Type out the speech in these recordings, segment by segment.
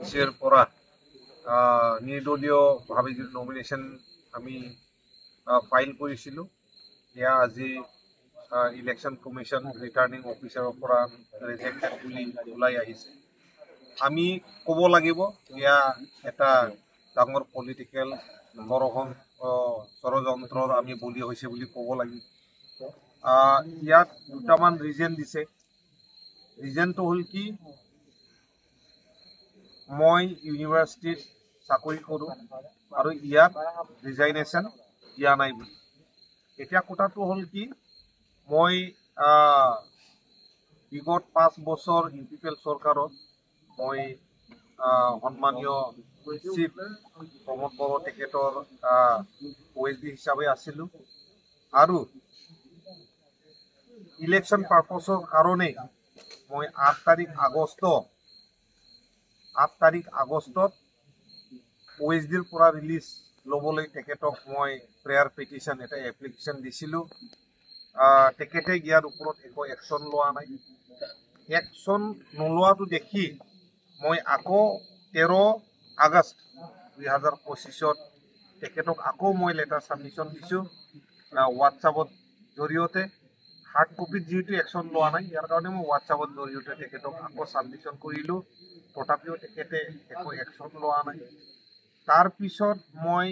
পিছিৰ পৰা নিৰ্দলীয়ভাৱে যিটো নমিনেশ্যন আমি ফাইল কৰিছিলোঁ সেয়া আজি ইলেকশ্যন কমিশ্যন ৰিটাৰ্ণিং অফিচাৰৰ পৰা ৰিজেক্টেড বুলি ওলাই আহিছে। আমি ক'ব লাগিব এয়া এটা ডাঙৰ পলিটিকেল ষড়যন্ত্ৰৰ আমি বলি হৈছে বুলি ক'ব লাগিব। ইয়াত দুটামান ৰিজন দিছে। ৰিজনটো হ'ল কি, মই ইউনিভাৰ্চিটিত চাকৰি কৰোঁ আৰু ইয়াত ৰিজাইনেশ্যন দিয়া নাই বুলি। এতিয়া কথাটো হ'ল কি, মই বিগত 5 বছৰ ইউপিপিএল চৰকাৰত মই সন্মানীয় চিফ প্ৰমোদ বড়ো তেখেতৰ OSD হিচাপে আছিলোঁ আৰু ইলেকশ্যন পাৰ্পছৰ কাৰণে মই 8 তাৰিখ আগষ্টত OSDৰ পৰা ৰিলিজ ল'বলৈ তেখেতক মই প্ৰেয়াৰ পিটিশ্যন এটা এপ্লিকেশ্যন দিছিলোঁ। তেখেতে ইয়াৰ ওপৰত একো একশ্যন লোৱা নাই। একশ্যন নোলোৱাটো দেখি মই আকৌ 13 আগষ্ট 2025 তেখেতক আকৌ মই লেটাৰ ছাবমিশ্যন দিছোঁ হোৱাটছআপৰ জৰিয়তে। হাৰ্ড কপিত যিহেতু একশ্যন লোৱা নাই, ইয়াৰ কাৰণে মই হোৱাটছআপৰ জৰিয়তে তেখেতক আকৌ ছাবমিশ্যন কৰিলোঁ। তথাপিও তেখেতে একো একশ্যন লোৱা নাই। তাৰপিছত মই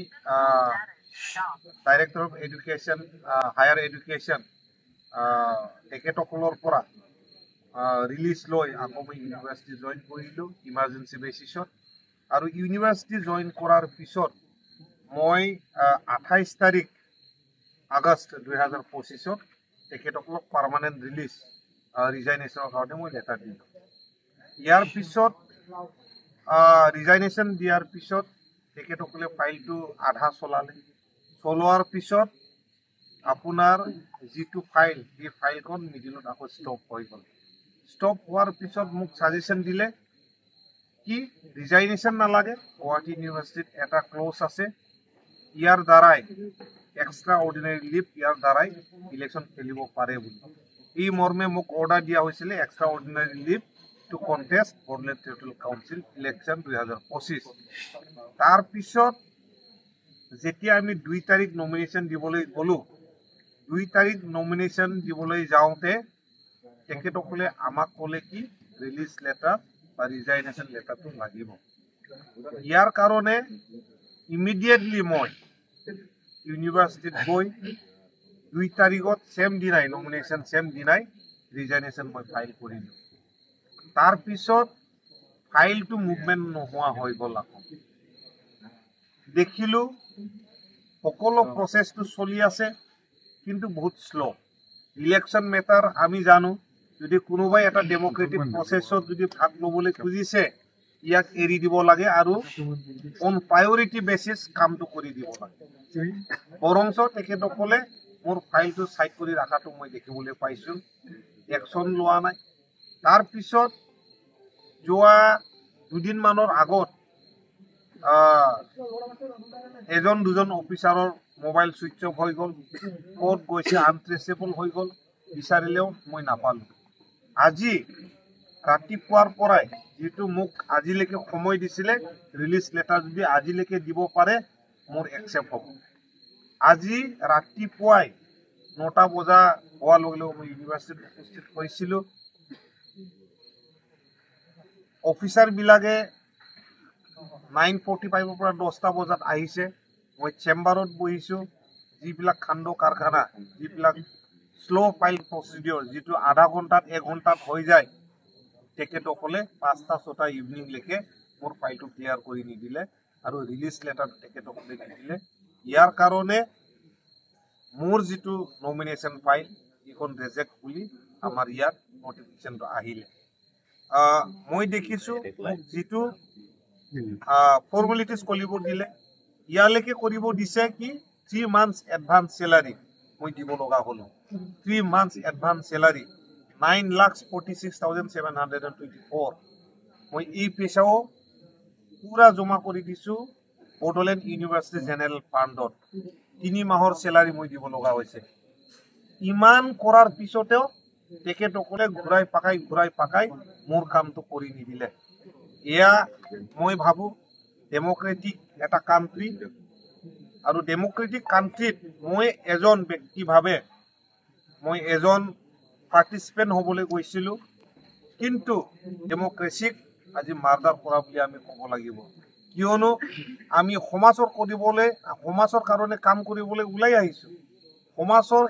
director of education higher education তেখেতসকলৰ পৰা ৰিলিজ লৈ আকৌ মই ইউনিভাৰ্চিটি জইন কৰিলোঁ ইমাৰ্জেঞ্চি বেচিছত। আৰু ইউনিভাৰ্চিটি জইন কৰাৰ পিছত মই 28 তাৰিখ আগষ্ট 2025 তেখেতসকলক পাৰ্মানেণ্ট ৰিলিজ ৰিজাইনেশ্যনৰ কাৰণে মই লেটাৰ দিলোঁ। ইয়াৰ পিছত ৰিজাইনেশ্যন দিয়াৰ পিছত তেখেতসকলে ফাইলটো আধা চলোৱাৰ পিছত আপোনাৰ যিটো ফাইল, সেই ফাইলখন মিডিলত আকৌ ষ্টপ হৈ গ'ল। ষ্টপ হোৱাৰ পিছত মোক ছাজেশ্যন দিলে কি ৰিজাইনেশ্যন নালাগে, গুৱাহাটী ইউনিভাৰ্চিটিত এটা ক্লজ আছে, ইয়াৰ দ্বাৰাই এক্সট্ৰা অৰ্ডিনাৰী লিভ ইয়াৰ দ্বাৰাই ইলেকশ্যন খেলিব পাৰে বুলি। এই মৰ্মে মোক অৰ্ডাৰ দিয়া হৈছিলে extra ordinary leave to contest Bodoland territorial council election 2025। তাৰপিছত যেতিয়া আমি 2 তাৰিখ নমিনেশ্যন দিবলৈ গ'লোঁ, 2 তাৰিখ নমিনেশ্যন দিবলৈ যাওঁতে তেখেতসকলে আমাক ক'লে কি ৰিলিজ লেটাৰ বা ৰিজাইনেশ্যন লেটাৰটো লাগিব। ইয়াৰ কাৰণে ইমিডিয়েটলি মই ইউনিভাৰ্চিটিত গৈ 2 তাৰিখত ছেম দিনাই ৰিজাইনেশ্যন মই ফাইল কৰিলোঁ। তাৰপিছত ফাইলটো মুভমেণ্ট নোহোৱা হৈ গ'ল। আকৌ দেখিলোঁ সকলো প্ৰচেছটো চলি আছে কিন্তু বহুত শ্ল'। ইলেকশ্যন মেটাৰ আমি জানো, যদি কোনোবাই এটা ডেমক্ৰেটিক প্ৰচেছত যদি ভাগ ল'বলৈ খুজিছে ইয়াক এৰি দিব লাগে আৰু অন প্ৰায়ৰিটি বেচিছ কামটো কৰি দিব লাগে। বৰঞ্চ তেখেতসকলে মোৰ ফাইলটো চাইড কৰি ৰখাটো মই দেখিবলৈ পাইছোঁ, একশ্যন লোৱা নাই। তাৰপিছত যোৱা 2 দিনমানৰ আগত এজন দুজন অফিচাৰৰ মোবাইল ছুইচ অফ হৈ গ'ল, ক'ত গৈছে আনট্ৰেচেবল হৈ গ'ল, বিচাৰিলেও মই নাপালোঁ। আজি ৰাতিপুৱাৰ পৰাই যিটো মোক আজিলৈকে সময় দিছিলে ৰিলিজ লেটাৰ যদি আজিলৈকে দিব পাৰে মোৰ একচেপ্ট হ'ব। আজি ৰাতিপুৱাই 9টা বজা হোৱাৰ লগে লগে মই ইউনিভাৰ্চিটিত উপস্থিত হৈছিলোঁ। অফিচাৰবিলাকে 9:45 পৰা 10টা বজাত আহিছে। মই চেম্বাৰত বহিছোঁ। যিবিলাক খাণ্ড কাৰখানা, যিবিলাক শ্ল' ফাইল প্ৰচিডিঅ'ৰ যিটো আধা ঘণ্টাত 1 ঘণ্টাত হৈ যায়, তেখেতসকলে 5টা-6টা ইভিনিংলৈকে মোৰ ফাইলটো ক্লিয়াৰ কৰি নিদিলে আৰু ৰিলিজ লেটাৰ তেখেতসকলে নিদিলে। ইয়াৰ কাৰণে মোৰ যিটো নমিনেশ্যন ফাইল এইখন ৰিজেক্ট বুলি আমাৰ ইয়াত নটিফিকেশ্যনটো আহিলে। মই দেখিছোঁ যিটো ফৰ্মেলিটিজ কৰিব দিলে, ইয়ালৈকে কৰিব দিছে কি 3 months এডভান্স চেলাৰী মই দিব লগা হ'ল। 3 months এডভান্স চেলাৰী 9,46,724 মই এই পইচাও পুৰা জমা কৰি দিছোঁ বড়োলেণ্ড ইউনিভাৰ্চিটি জেনেৰেল ফাণ্ডত। 3 মাহৰ চেলাৰী মই দিব লগা হৈছে। ইমান কৰাৰ পিছতেও তেখেতসকলে ঘূৰাই পাকাই মোৰ কামটো কৰি নিদিলে। এয়া মই ভাবো ডেমক্ৰেটিক এটা কাণ্ট্ৰি আৰু ডেমক্ৰেটিক কাণ্ট্ৰিত মই এজন ব্যক্তিভাৱে মই এজন পাৰ্টিচিপেণ্ট হ'বলৈ গৈছিলোঁ, কিন্তু ডেমক্ৰেচিক আজি মাৰ্ডাৰ কৰা বুলি আমি ক'ব লাগিব। কিয়নো আমি সমাজৰ কাৰণে কাম কৰিবলৈ ওলাই আহিছোঁ, সমাজৰ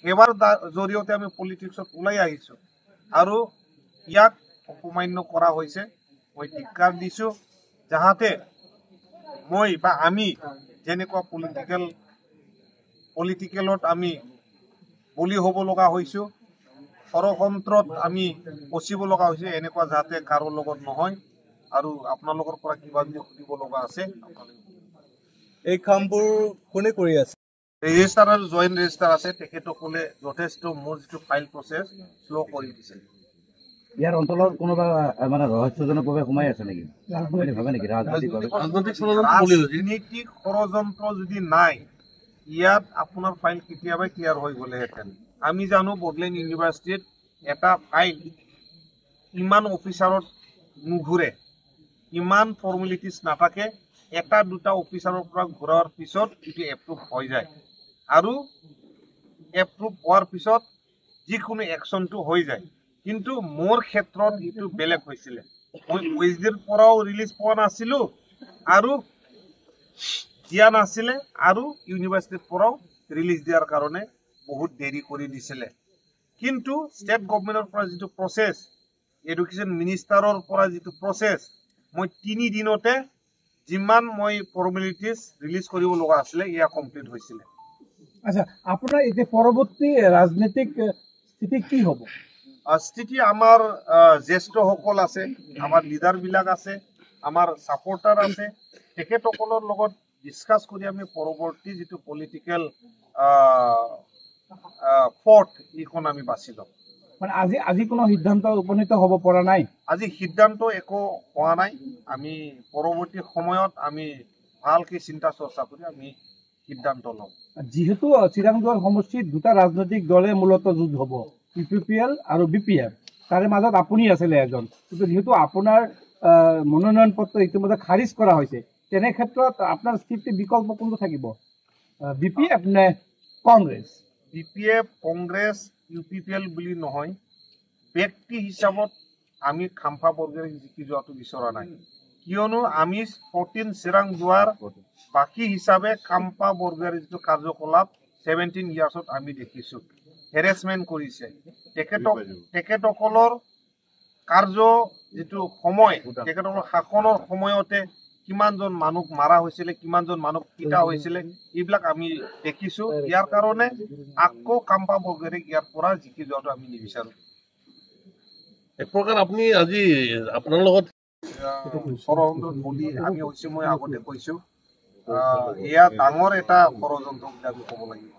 সেৱাৰ জৰিয়তে আমি পলিটিক্সত ওলাই আহিছোঁ, আৰু ইয়াক অপমান্য কৰা হৈছে। মই ধিক্কাৰ দিছোঁ, যাহাতে মই বা আমি যেনেকুৱা পলিটিকেলত আমি বলি হ'ব লগা হৈছোঁ, ষড়যন্ত্ৰত আমি ফচিব লগা হৈছে, এনেকুৱা যাতে কাৰো লগত নহয়। আৰু আপোনালোকৰ পৰা কিবা যদি সুধিব লগা আছে, এই কামবোৰ কোনে কৰি আছে? ৰেজিষ্টাৰ আৰু জইণ্ট ৰেজিষ্টাৰ আছে, তেখেতসকলে যথেষ্ট মোৰ যিটো ফাইল প্ৰচেছ শ্ল' কৰি দিছে। ইয়াৰ অঞ্চলত কোনোবা মানে ৰহস্যজনকভাৱে সোমাই আছে নেকি? আপুনি ভাবে নেকি ৰাজনীতিক ষড়যন্ত্ৰ যদি নাই, ইয়াত আপোনাৰ ফাইল কেতিয়াবাই ক্লিয়াৰ হৈ গ'লেহেঁতেন। আমি জানো বড়োলেণ্ড ইউনিভাৰ্চিটিত এটা ফাইল ইমান অফিচাৰত নুঘূৰে, ইমান ফৰ্মেলিটিজ নাথাকে, এটা দুটা অফিচাৰৰ পৰা ঘূৰাৰ পিছত এইটো এপ্ৰুভ হৈ যায়, আৰু এপ্ৰুভ হোৱাৰ পিছত যিকোনো একশ্যনটো হৈ যায়। কিন্তু মোৰ ক্ষেত্ৰত এইটো বেলেগ হৈছিলে। মই OSDৰ পৰাও ৰিলিজ পোৱা নাছিলোঁ, আৰু দিয়া নাছিলে, আৰু ইউনিভাৰ্চিটিৰ পৰাও ৰিলিজ দিয়াৰ কাৰণে বহুত দেৰি কৰি দিছিলে। কিন্তু ষ্টেট গভৰ্ণমেণ্টৰ পৰা যিটো প্ৰচেছ, এডুকেশ্যন মিনিষ্টাৰৰ পৰা যিটো প্ৰচেছ, মই 3 দিনতে যিমান মই ফৰ্মেলিটিজ ৰিলিজ কৰিব লগা আছিলে, এয়া কমপ্লিট হৈছিলে। আচ্ছা, আপোনাৰ এতিয়া পৰৱৰ্তী ৰাজনৈতিক স্থিতি কি হ'ব? স্থিতি আমাৰ জ্যেষ্ঠসকল আছে, আমাৰ লিডাৰবিলাক আছে, আমাৰ ছাপৰ্টাৰ আছে, তেখেতসকলৰ লগত ডিছকাছ কৰি আমি পৰৱৰ্তী যিটো পলিটিকেল পথ এইখন আমি বাছি ল'ম। মানে আজি কোনো সিদ্ধান্ত উপনীত হ'ব পৰা নাই? আজি সিদ্ধান্ত একো হোৱা নাই। আমি পৰৱৰ্তী সময়ত আমি ভালকৈ চিন্তা চৰ্চা কৰি আমি সিদ্ধান্ত ল'ম। যিহেতু চিৰাংদুৱাৰ সমষ্টিত দুটা ৰাজনৈতিক দলে মূলতঃ যুঁজ হ'ব, UPPL আৰু BPF, তাৰে মাজত আপুনি আছিলে এজন, কিন্তু যিহেতু আপোনাৰ মনোনয়ন পত্ৰ ইতিমধ্যে খাৰিজ কৰা হৈছে, তেনে ক্ষেত্ৰত আপোনাৰ স্থিতি বিকল্প কোনটো থাকিব, BPF নে কংগ্ৰেছ? BPF, কংগ্ৰেছ, UPPL বুলি নহয়, ব্যক্তি হিচাপত আমি খাম্পা বৰগোহাঞিক জিকি যোৱাটো বিচৰা নাই। কিয়নো আমি 14 চিৰাংদুৱাৰ বাকী হিচাপে খাম্পা বৰগোহাঞিৰ যিটো কাৰ্যকলাপ 17 ইয়াৰ্ছত আমি দেখিছোঁ, হেৰেছমেণ্ট কৰিছে। তেখেতসকলৰ কাৰ্য যিটো সময়, তেখেতসকলৰ শাসনৰ সময়তে কিমানজন মানুহ মাৰা হৈছিলে, কিমানজন মানুহ পিটা হৈছিলে, এইবিলাক আমি দেখিছোঁ। ইয়াৰ কাৰণে আকৌ খাম্পা বৰগোহাঞিক ইয়াৰ পৰা জিকি যোৱাটো আমি নিবিচাৰোঁ। এক প্ৰকাৰ আপুনি আজি আপোনাৰ লগত ষড়যন্ত্ৰত বলি আমি হৈছোঁ, মই আগতে কৈছোঁ, এয়া ডাঙৰ এটা ষড়যন্ত্ৰ বুলি আমি ক'ব লাগিব।